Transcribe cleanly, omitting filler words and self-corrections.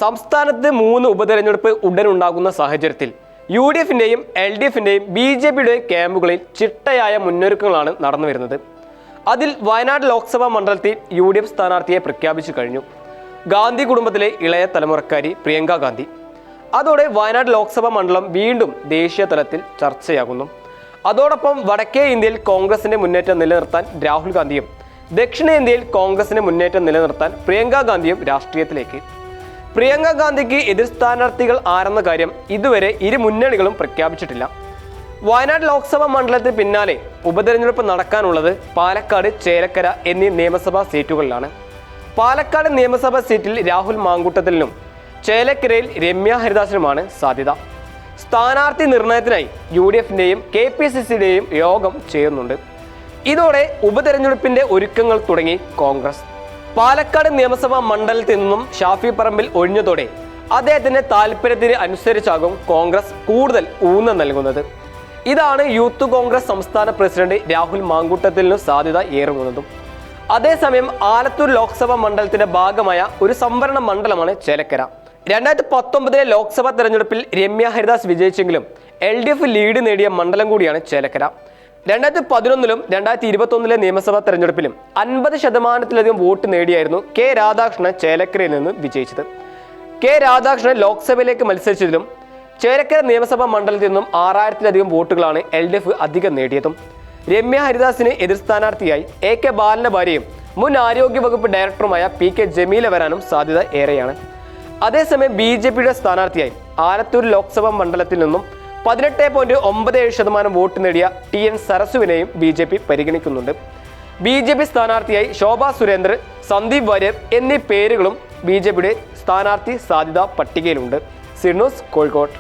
സംസ്ഥാനത്ത് 3 ഉപതെരഞ്ഞെടുപ്പ് ഉടനുണ്ടാകുന്ന സാഹചര്യത്തിൽ UDFിന്റെയും LDFിന്റെയും BJPയുടെയും ക്യാമ്പുകളിൽ ചിട്ടയായ മുന്നൊരുക്കങ്ങളാണ് നടന്നുവരുന്നത്. അതിൽ വയനാട് ലോക്സഭാ മണ്ഡലത്തിൽ UDF സ്ഥാനാർത്ഥിയെ പ്രഖ്യാപിച്ചു കഴിഞ്ഞു. ഗാന്ധി കുടുംബത്തിലെ ഇളയ തലമുറക്കാരി പ്രിയങ്ക ഗാന്ധി. അതോടെ വയനാട് ലോക്സഭാ മണ്ഡലം വീണ്ടും ദേശീയ തലത്തിൽ ചർച്ചയാകുന്നു. അതോടൊപ്പം വടക്കേ ഇന്ത്യയിൽ കോൺഗ്രസിന്റെ മുന്നേറ്റം നിലനിർത്താൻ രാഹുൽ ഗാന്ധിയും ദക്ഷിണേന്ത്യയിൽ കോൺഗ്രസിന്റെ മുന്നേറ്റം നിലനിർത്താൻ പ്രിയങ്ക ഗാന്ധിയും രാഷ്ട്രീയത്തിലേക്ക്. പ്രിയങ്ക ഗാന്ധിക്ക് എതിർ സ്ഥാനാർത്ഥികൾ ആരെന്ന കാര്യം ഇതുവരെ ഇരു മുന്നണികളും പ്രഖ്യാപിച്ചിട്ടില്ല. വയനാട് ലോക്സഭാ മണ്ഡലത്തിന് പിന്നാലെ ഉപതെരഞ്ഞെടുപ്പ് നടക്കാനുള്ളത് പാലക്കാട്, ചേലക്കര എന്നീ നിയമസഭാ സീറ്റുകളിലാണ്. പാലക്കാട് നിയമസഭാ സീറ്റിൽ രാഹുൽ മാങ്കൂട്ടത്തിലിനും ചേലക്കരയിൽ രമ്യ ഹരിദാസിനുമാണ് സാധ്യത. സ്ഥാനാർത്ഥി നിർണയത്തിനായി UDFിന്റെയും KPCCയുടെയും യോഗം ചെയ്യുന്നുണ്ട്. ഇതോടെ ഉപതെരഞ്ഞെടുപ്പിന്റെ ഒരുക്കങ്ങൾ തുടങ്ങി കോൺഗ്രസ്. പാലക്കാട് നിയമസഭാ മണ്ഡലത്തിൽ നിന്നും ഷാഫി പറമ്പിൽ ഒഴിഞ്ഞതോടെ അദ്ദേഹത്തിന്റെ താല്പര്യത്തിന് അനുസരിച്ചാകും കോൺഗ്രസ് കൂടുതൽ ഊന്നൽ നൽകുന്നത്. ഇതാണ് യൂത്ത് കോൺഗ്രസ് സംസ്ഥാന പ്രസിഡന്റ് രാഹുൽ മാങ്കൂട്ടത്തിലിനും സാധ്യത ഏറുന്നതും. അതേസമയം ആലത്തൂർ ലോക്സഭാ മണ്ഡലത്തിന്റെ ഭാഗമായ ഒരു സംവരണ മണ്ഡലമാണ് ചേലക്കര. 2019 ലോക്സഭാ തെരഞ്ഞെടുപ്പിൽ രമ്യ ഹരിദാസ് വിജയിച്ചെങ്കിലും LDF ലീഡ് നേടിയ മണ്ഡലം കൂടിയാണ് ചേലക്കര. 2011 2021 നിയമസഭാ തെരഞ്ഞെടുപ്പിലും 50% വോട്ട് നേടിയായിരുന്നു K രാധാകൃഷ്ണൻ ചേലക്കരയിൽ നിന്ന് വിജയിച്ചത്. K രാധാകൃഷ്ണൻ ലോക്സഭയിലേക്ക് മത്സരിച്ചതിലും ചേലക്കര നിയമസഭാ മണ്ഡലത്തിൽ നിന്നും 6000 വോട്ടുകളാണ് LDF അധികം നേടിയതും. രമ്യ ഹരിദാസിന് എതിർ സ്ഥാനാർത്ഥിയായി AK ബാലന്റെ ഭാര്യയും മുൻ ആരോഗ്യ വകുപ്പ് ഡയറക്ടറുമായ PK ജമീല വരാനും സാധ്യത ഏറെയാണ്. അതേസമയം BJPയുടെ സ്ഥാനാർത്ഥിയായി ആലത്തൂർ ലോക്സഭാ മണ്ഡലത്തിൽ നിന്നും 18.97% വോട്ട് നേടിയ TN സരസുവിനെയും BJP പരിഗണിക്കുന്നുണ്ട്. BJP സ്ഥാനാർത്ഥിയായി ശോഭാ സുരേന്ദ്രൻ, സന്ദീപ് വാര്യർ എന്നീ പേരുകളും BJPയുടെ സ്ഥാനാർത്ഥി സാധ്യതാ പട്ടികയിലുണ്ട്. C news, Kozhikode.